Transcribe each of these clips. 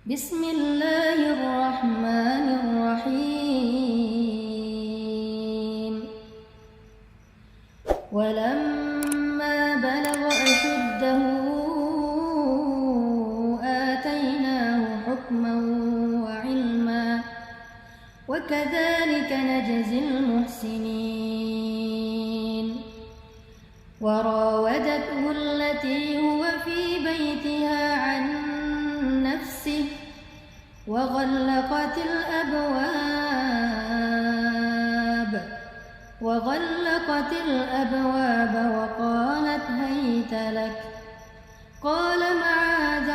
Bismillahirrahmanirrahim. Walamma balagha ashuddahu atainahu hukman wa ilma wa kadzalika najzil muhsinin. Wa rawadathu allati huwa fi baytiha an nafsihi وغلقت الأبواب وقالت هيت لك قال معاذ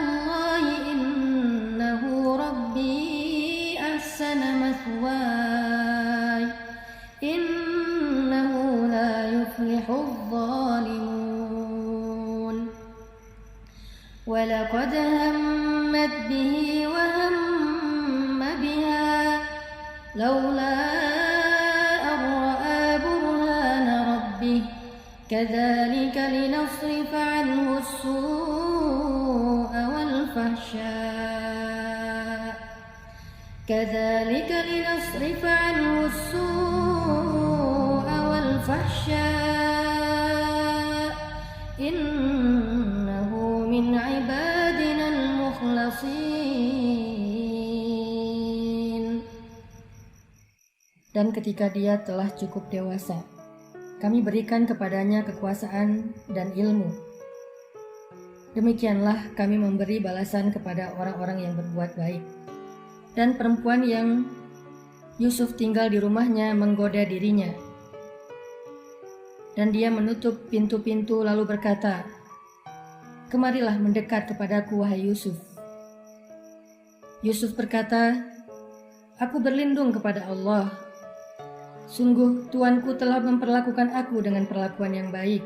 الله إنه ربي أحسن مثواي إنه لا يفلح الظالمون ولقد همت به وهم بها لولا أن رأى برهان ربه كذلك لنصرف عنه السوء والفحشاء إنه من عبادنا المخلصين. Dan ketika dia telah cukup dewasa, kami berikan kepadanya kekuasaan dan ilmu. Demikianlah kami memberi balasan kepada orang-orang yang berbuat baik. Dan perempuan yang Yusuf tinggal di rumahnya menggoda dirinya. Dan dia menutup pintu-pintu lalu berkata, "Kemarilah mendekat kepadaku, wahai Yusuf." Yusuf berkata, "Aku berlindung kepada Allah. Sungguh tuanku telah memperlakukan aku dengan perlakuan yang baik.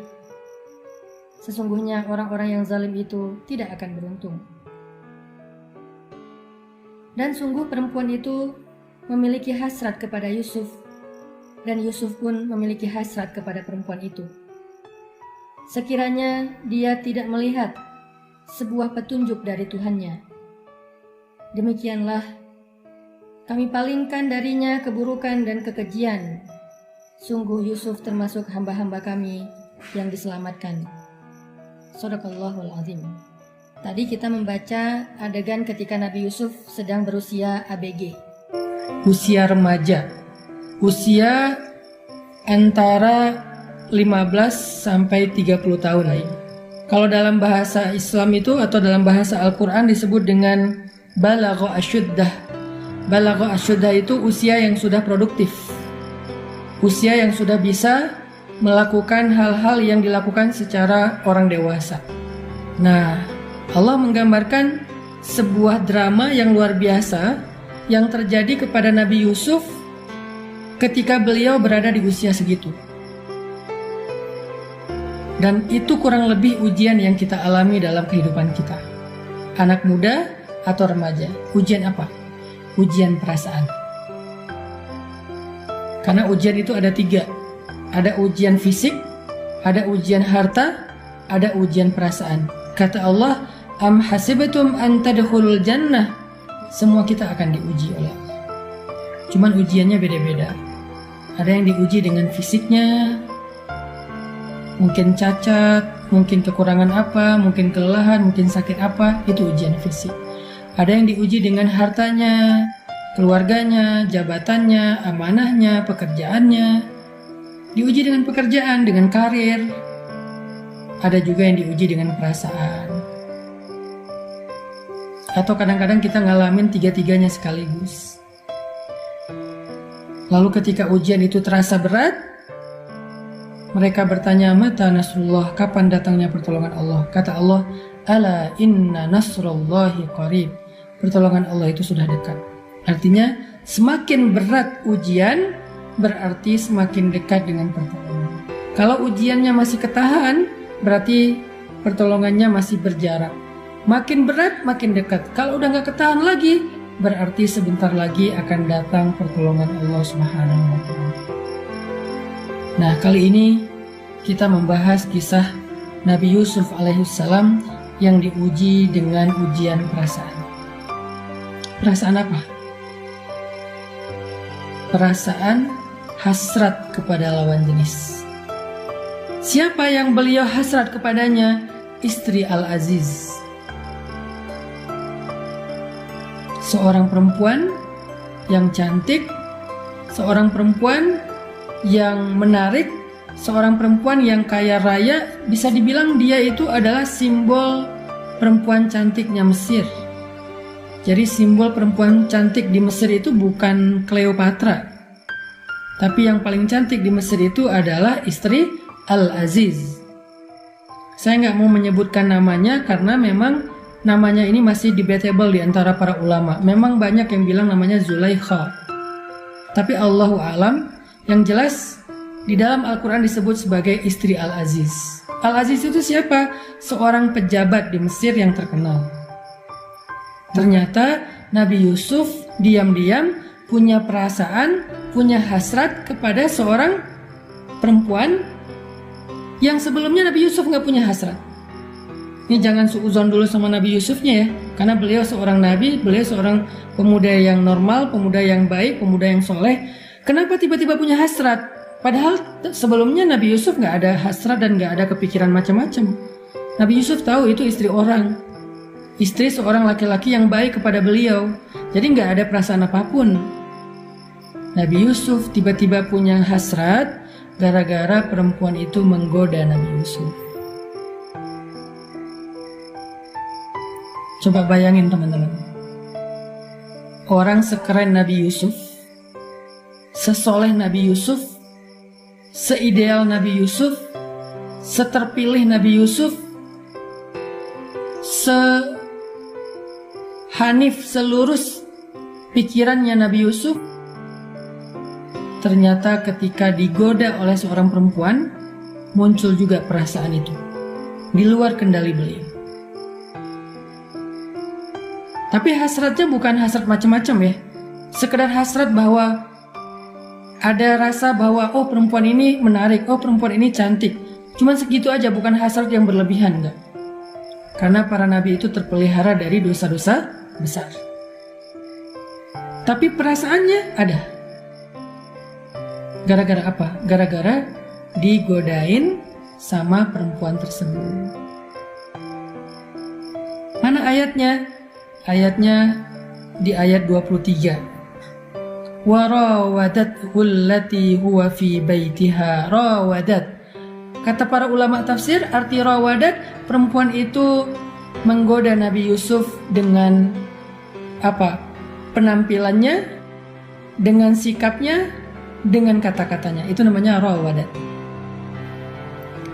Sesungguhnya orang-orang yang zalim itu tidak akan beruntung." Dan sungguh perempuan itu memiliki hasrat kepada Yusuf, dan Yusuf pun memiliki hasrat kepada perempuan itu. Sekiranya dia tidak melihat sebuah petunjuk dari Tuhannya. Demikianlah kami palingkan darinya keburukan dan kekejian. Sungguh Yusuf termasuk hamba-hamba kami yang diselamatkan. Shadaqallahul azim. Tadi kita membaca adegan ketika Nabi Yusuf sedang berusia ABG. Usia remaja. Usia antara 15 sampai 30 tahun. Kalau dalam bahasa Islam itu atau dalam bahasa Al-Quran disebut dengan balagha asyuddah. Balagha asyuddah itu usia yang sudah produktif. Usia yang sudah bisa melakukan hal-hal yang dilakukan secara orang dewasa. Nah, Allah menggambarkan sebuah drama yang luar biasa yang terjadi kepada Nabi Yusuf ketika beliau berada di usia segitu. Dan itu kurang lebih ujian yang kita alami dalam kehidupan kita. Anak muda atau remaja. Ujian apa? Ujian perasaan. Karena ujian itu ada 3. Ada ujian fisik, ada ujian harta, ada ujian perasaan. Kata Allah, "Am hasibatum an tadkhulul jannah?" Semua kita akan diuji oleh Allah. Cuman ujiannya beda-beda. Ada yang diuji dengan fisiknya, mungkin cacat, mungkin kekurangan apa, mungkin kelelahan, mungkin sakit apa, itu ujian fisik. Ada yang diuji dengan hartanya, keluarganya, jabatannya, amanahnya, pekerjaannya. Diuji dengan pekerjaan, dengan karir. Ada juga yang diuji dengan perasaan. Atau kadang-kadang kita ngalamin 3-tiganya sekaligus. Lalu ketika ujian itu terasa berat, mereka bertanya, "Mata nasrullah?" Kapan datangnya pertolongan Allah? Kata Allah, "Ala inna nasrullahi qarib." Pertolongan Allah itu sudah dekat. Artinya, semakin berat ujian, berarti semakin dekat dengan pertolongan. Kalau ujiannya masih ketahan, berarti pertolongannya masih berjarak. Makin berat, makin dekat. Kalau udah gak ketahan lagi, berarti sebentar lagi akan datang pertolongan Allah Subhanahu wa Ta'ala. Nah, kali ini kita membahas kisah Nabi Yusuf alaihissalam yang diuji dengan ujian perasaan. Perasaan apa? Perasaan hasrat kepada lawan jenis. Siapa yang beliau hasrat kepadanya? Istri Al-Aziz. Seorang perempuan yang cantik, seorang perempuan yang menarik, seorang perempuan yang kaya raya. Bisa dibilang dia itu adalah simbol perempuan cantiknya Mesir. Jadi simbol perempuan cantik di Mesir itu bukan Cleopatra, tapi yang paling cantik di Mesir itu adalah istri Al-Aziz. Saya nggak mau menyebutkan namanya karena memang namanya ini masih debatable di antara para ulama. Memang banyak yang bilang namanya Zulaikha, tapi Allahu a'lam. Yang jelas di dalam Al-Quran disebut sebagai istri Al-Aziz. Al-Aziz itu siapa? Seorang pejabat di Mesir yang terkenal. Ternyata Nabi Yusuf diam-diam punya perasaan, punya hasrat kepada seorang perempuan yang sebelumnya Nabi Yusuf nggak punya hasrat. Ini jangan suudzon dulu sama Nabi Yusufnya ya, karena beliau seorang nabi, beliau seorang pemuda yang normal, pemuda yang baik, pemuda yang soleh. Kenapa tiba-tiba punya hasrat? Padahal sebelumnya Nabi Yusuf nggak ada hasrat dan nggak ada kepikiran macam-macam. Nabi Yusuf tahu itu istri orang, istri seorang laki-laki yang baik kepada beliau. Jadi nggak ada perasaan apapun. Nabi Yusuf tiba-tiba punya hasrat gara-gara perempuan itu menggoda Nabi Yusuf. Coba bayangin teman-teman, orang sekeren Nabi Yusuf, sesoleh Nabi Yusuf, seideal Nabi Yusuf, seterpilih Nabi Yusuf, sehanif, selurus pikirannya Nabi Yusuf, ternyata ketika digoda oleh seorang perempuan, muncul juga perasaan itu di luar kendali beliau. Tapi hasratnya bukan hasrat macam-macam ya, sekedar hasrat bahwa ada rasa bahwa oh perempuan ini menarik, oh perempuan ini cantik. Cuman segitu aja, bukan hasrat yang berlebihan, enggak. Karena para nabi itu terpelihara dari dosa-dosa besar. Tapi perasaannya ada. Gara-gara apa? Gara-gara digodain sama perempuan tersebut. Mana ayatnya? Ayatnya di ayat 23. Warawadathu allati huwa fi baitiha. Rawadat. Kata para ulama tafsir, arti rawadat, perempuan itu menggoda Nabi Yusuf dengan apa? Penampilannya, dengan sikapnya, dengan kata-katanya. Itu namanya rawadat.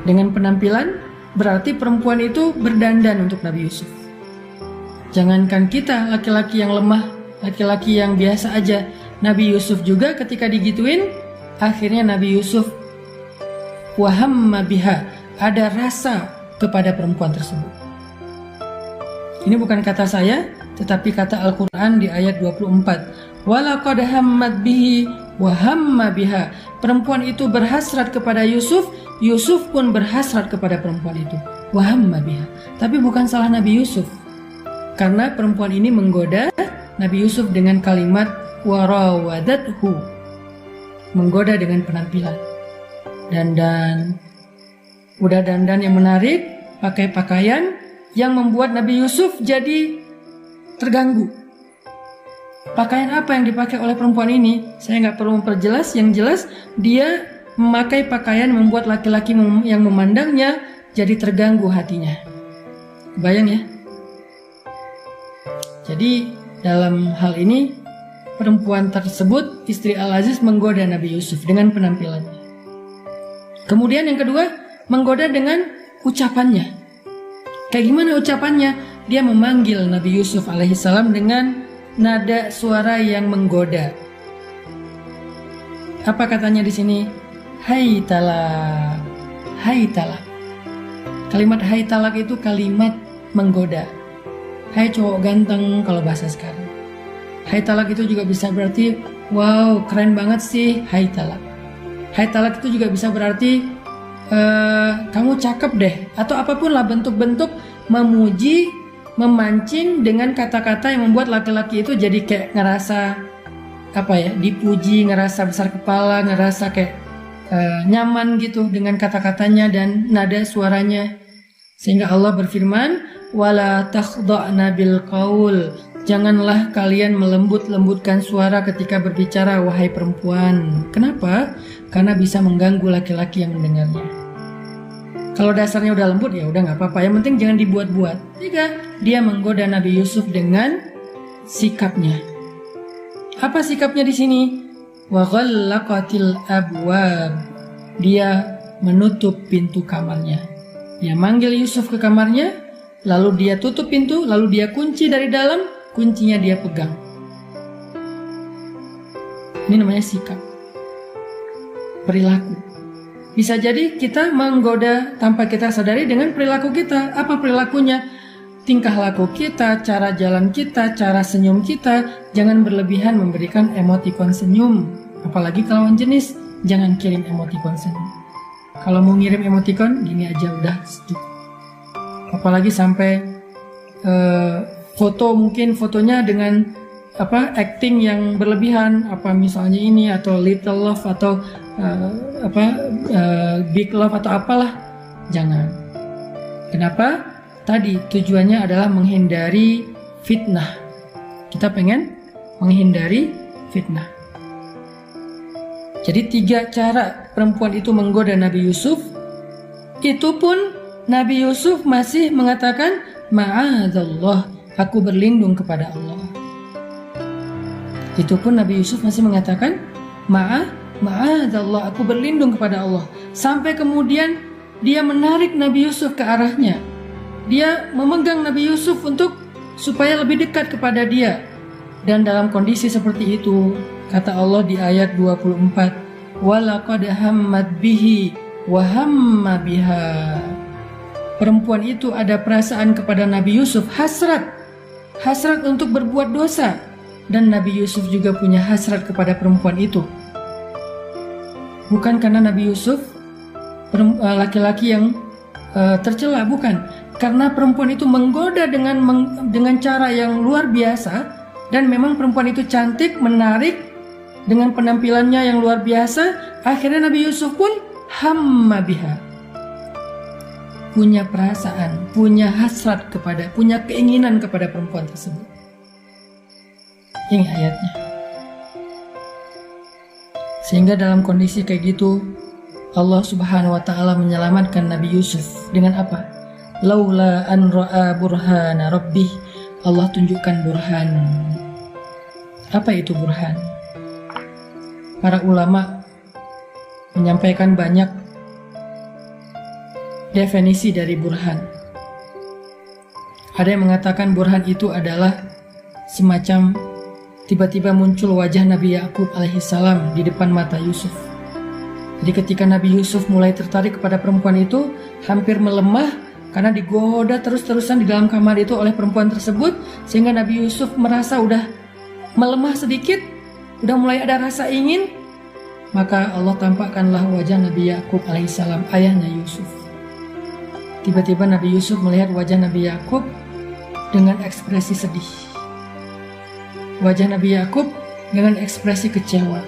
Dengan penampilan berarti perempuan itu berdandan untuk Nabi Yusuf. Jangankan kita, laki-laki yang lemah, laki-laki yang biasa aja, Nabi Yusuf juga ketika digituin, akhirnya Nabi Yusuf wahamma biha, ada rasa kepada perempuan tersebut. Ini bukan kata saya, tetapi kata Al-Quran di ayat 24. Walaqad hammat bihi wahamma biha. Perempuan itu berhasrat kepada Yusuf, Yusuf pun berhasrat kepada perempuan itu. Wahamma biha. Tapi bukan salah Nabi Yusuf, karena perempuan ini menggoda Nabi Yusuf dengan kalimat warawadathu, menggoda dengan penampilan. Dandan, udah dandan yang menarik, pakai pakaian yang membuat Nabi Yusuf jadi terganggu. Pakaian apa yang dipakai oleh perempuan ini? Saya nggak perlu memperjelas, yang jelas dia memakai pakaian membuat laki-laki yang memandangnya jadi terganggu hatinya. Bayang ya? Jadi dalam hal ini perempuan tersebut, istri Al-Aziz, menggoda Nabi Yusuf dengan penampilannya. Kemudian yang kedua, menggoda dengan ucapannya. Kayak gimana ucapannya? Dia memanggil Nabi Yusuf alaihissalam dengan nada suara yang menggoda. Apa katanya di sini? Hai talak, hai talak. Kalimat hai talak itu kalimat menggoda. Hai cowok ganteng kalau bahasa sekarang. Hai talak itu juga bisa berarti wow keren banget sih, hai talak. Hai talak itu juga bisa berarti kamu cakep deh, atau apapun lah bentuk-bentuk memuji, memancing dengan kata-kata yang membuat laki-laki itu jadi kayak ngerasa dipuji, ngerasa besar kepala, ngerasa kayak nyaman gitu dengan kata-katanya dan nada suaranya. Sehingga Allah berfirman, wala takhda'na bil qaul, janganlah kalian melembut-lembutkan suara ketika berbicara wahai perempuan. Kenapa? Karena bisa mengganggu laki-laki yang mendengarnya. Kalau dasarnya udah lembut ya udah nggak apa-apa, yang penting jangan dibuat-buat. Dia menggoda Nabi Yusuf dengan sikapnya. Apa sikapnya di sini? Wa ghallaqatil abwab. Dia menutup pintu kamarnya. Dia manggil Yusuf ke kamarnya, lalu dia tutup pintu, lalu dia kunci dari dalam, kuncinya dia pegang. Ini namanya sikap. Perilaku. Bisa jadi kita menggoda tanpa kita sadari dengan perilaku kita. Apa perilakunya? Tingkah laku kita, cara jalan kita, cara senyum kita. Jangan berlebihan memberikan emotikon senyum. Apalagi kalau lawan jenis, jangan kirim emotikon senyum. Kalau mau ngirim emotikon, gini aja udah cukup. Apalagi sampai foto, mungkin fotonya dengan acting yang berlebihan, misalnya ini atau little love atau big love atau apalah, jangan. Kenapa? Tadi tujuannya adalah menghindari fitnah. Kita pengen menghindari fitnah. Jadi 3 cara perempuan itu menggoda Nabi Yusuf. Itu pun Nabi Yusuf masih mengatakan, ma'adzallah, aku berlindung kepada Allah. Itu pun Nabi Yusuf masih mengatakan, ma'adzallah, aku berlindung kepada Allah. Sampai kemudian dia menarik Nabi Yusuf ke arahnya. Dia memegang Nabi Yusuf supaya lebih dekat kepada dia. Dan dalam kondisi seperti itu, kata Allah di ayat 24, walaqad hammat bihi wa hamma biha. Perempuan itu ada perasaan kepada Nabi Yusuf, hasrat untuk berbuat dosa. Dan Nabi Yusuf juga punya hasrat kepada perempuan itu. Bukan karena Nabi Yusuf laki-laki yang tercela, bukan. Karena perempuan itu menggoda dengan cara yang luar biasa. Dan memang perempuan itu cantik, menarik, dengan penampilannya yang luar biasa. Akhirnya Nabi Yusuf pun hamma biha, punya perasaan, punya hasrat punya keinginan kepada perempuan tersebut. Ini ayatnya. Sehingga dalam kondisi kayak gitu, Allah Subhanahu wa ta'ala menyelamatkan Nabi Yusuf dengan apa? Laula an ra'a burhana rabbih, Allah tunjukkan burhan. Apa itu burhan? Para ulama menyampaikan banyak definisi dari burhan. Ada yang mengatakan burhan itu adalah semacam tiba-tiba muncul wajah Nabi Yakub alaihissalam di depan mata Yusuf. Jadi ketika Nabi Yusuf mulai tertarik kepada perempuan itu, hampir melemah karena digoda terus-terusan di dalam kamar itu oleh perempuan tersebut, sehingga Nabi Yusuf merasa udah melemah sedikit, udah mulai ada rasa ingin. Maka Allah tampakkanlah wajah Nabi Yakub alaihissalam, ayahnya Yusuf. Tiba-tiba Nabi Yusuf melihat wajah Nabi Yakub dengan ekspresi sedih. Wajah Nabi Yakub dengan ekspresi kecewa.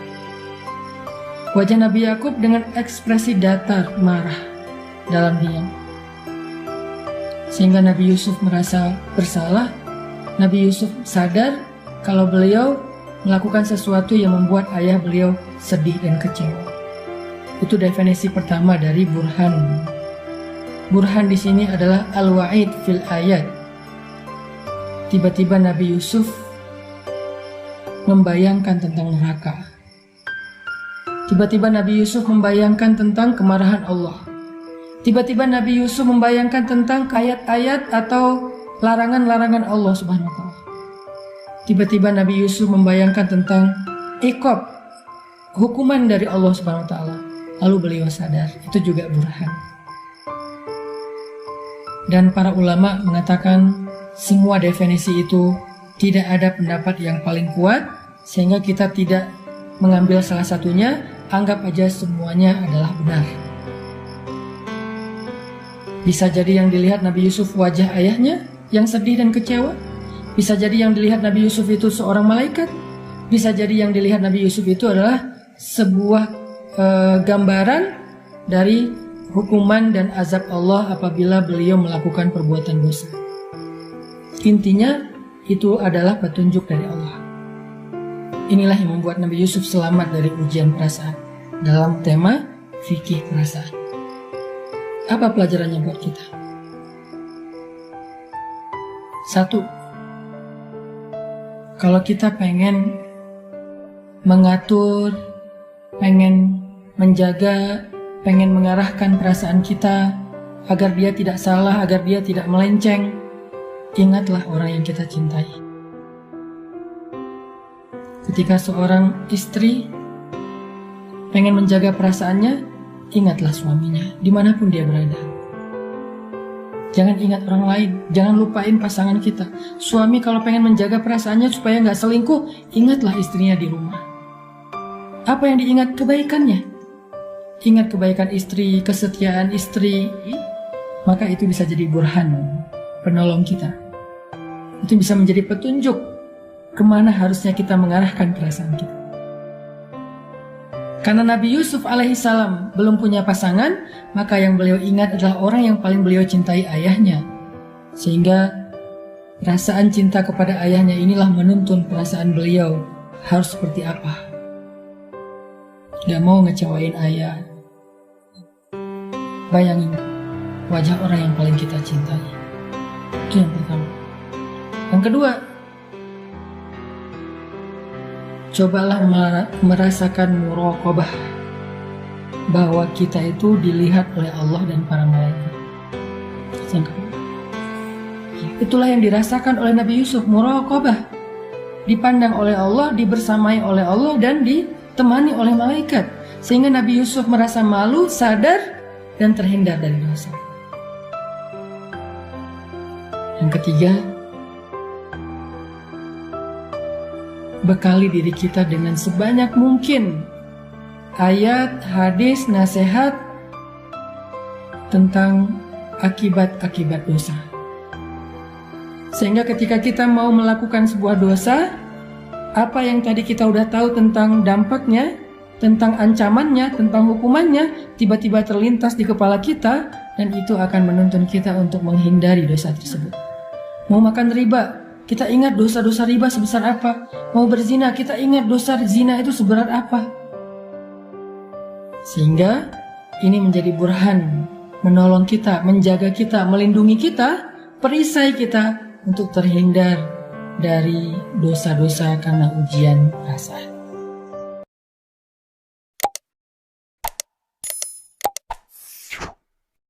Wajah Nabi Yakub dengan ekspresi datar, marah, dalam diam. Sehingga Nabi Yusuf merasa bersalah. Nabi Yusuf sadar kalau beliau melakukan sesuatu yang membuat ayah beliau sedih dan kecewa. Itu definisi pertama dari burhan. Burhan di sini adalah al-wa'id fil ayat. Tiba-tiba Nabi Yusuf membayangkan tentang neraka. Tiba-tiba Nabi Yusuf membayangkan tentang kemarahan Allah. Tiba-tiba Nabi Yusuf membayangkan tentang ayat-ayat atau larangan-larangan Allah Subhanahu wa ta'ala. Tiba-tiba Nabi Yusuf membayangkan tentang iqab, hukuman dari Allah Subhanahu wa ta'ala. Lalu beliau sadar, itu juga burhan. Dan para ulama mengatakan semua definisi itu tidak ada pendapat yang paling kuat, sehingga kita tidak mengambil salah satunya, anggap aja semuanya adalah benar. Bisa jadi yang dilihat Nabi Yusuf wajah ayahnya yang sedih dan kecewa. Bisa jadi yang dilihat Nabi Yusuf itu seorang malaikat. Bisa jadi yang dilihat Nabi Yusuf itu adalah sebuah gambaran dari hukuman dan azab Allah apabila beliau melakukan perbuatan dosa. Intinya itu adalah petunjuk dari Allah. Inilah yang membuat Nabi Yusuf selamat dari ujian perasaan dalam tema fikih perasaan. Apa pelajarannya buat kita? 1. Kalau kita pengen mengatur, pengen menjaga, pengen mengarahkan perasaan kita agar dia tidak salah, agar dia tidak melenceng, ingatlah orang yang kita cintai. Ketika seorang istri pengen menjaga perasaannya, ingatlah suaminya dimanapun dia berada. Jangan ingat orang lain, jangan lupain pasangan kita. Suami kalau pengen menjaga perasaannya supaya nggak selingkuh, ingatlah istrinya di rumah. Apa yang diingat? Kebaikannya. Ingat kebaikan istri, kesetiaan istri, maka itu bisa jadi burhan, penolong kita. Itu bisa menjadi petunjuk kemana harusnya kita mengarahkan perasaan kita. Karena Nabi Yusuf alaihissalam belum punya pasangan, maka yang beliau ingat adalah orang yang paling beliau cintai, ayahnya. Sehingga perasaan cinta kepada ayahnya inilah menuntun perasaan beliau harus seperti apa. Gak mau ngecewain ayah. Bayangin wajah orang yang paling kita cintai. Itu yang pertama. Yang kedua, cobalah merasakan muraqabah, bahwa kita itu dilihat oleh Allah dan para malaikat. Yang kedua, itulah yang dirasakan oleh Nabi Yusuf, muraqabah. Dipandang oleh Allah, dibersamai oleh Allah, dan ditemani oleh malaikat. Sehingga Nabi Yusuf merasa malu, sadar, dan terhindar dari dosa. Yang ketiga, bekali diri kita dengan sebanyak mungkin ayat, hadis, nasihat tentang akibat-akibat dosa. Sehingga ketika kita mau melakukan sebuah dosa, apa yang tadi kita udah tahu tentang dampaknya, tentang ancamannya, tentang hukumannya, tiba-tiba terlintas di kepala kita, dan itu akan menuntun kita untuk menghindari dosa tersebut. Mau makan riba, kita ingat dosa-dosa riba sebesar apa. Mau berzina, kita ingat dosa zina itu seberat apa. Sehingga ini menjadi burhan, menolong kita, menjaga kita, melindungi kita, perisai kita untuk terhindar dari dosa-dosa karena ujian perasaan.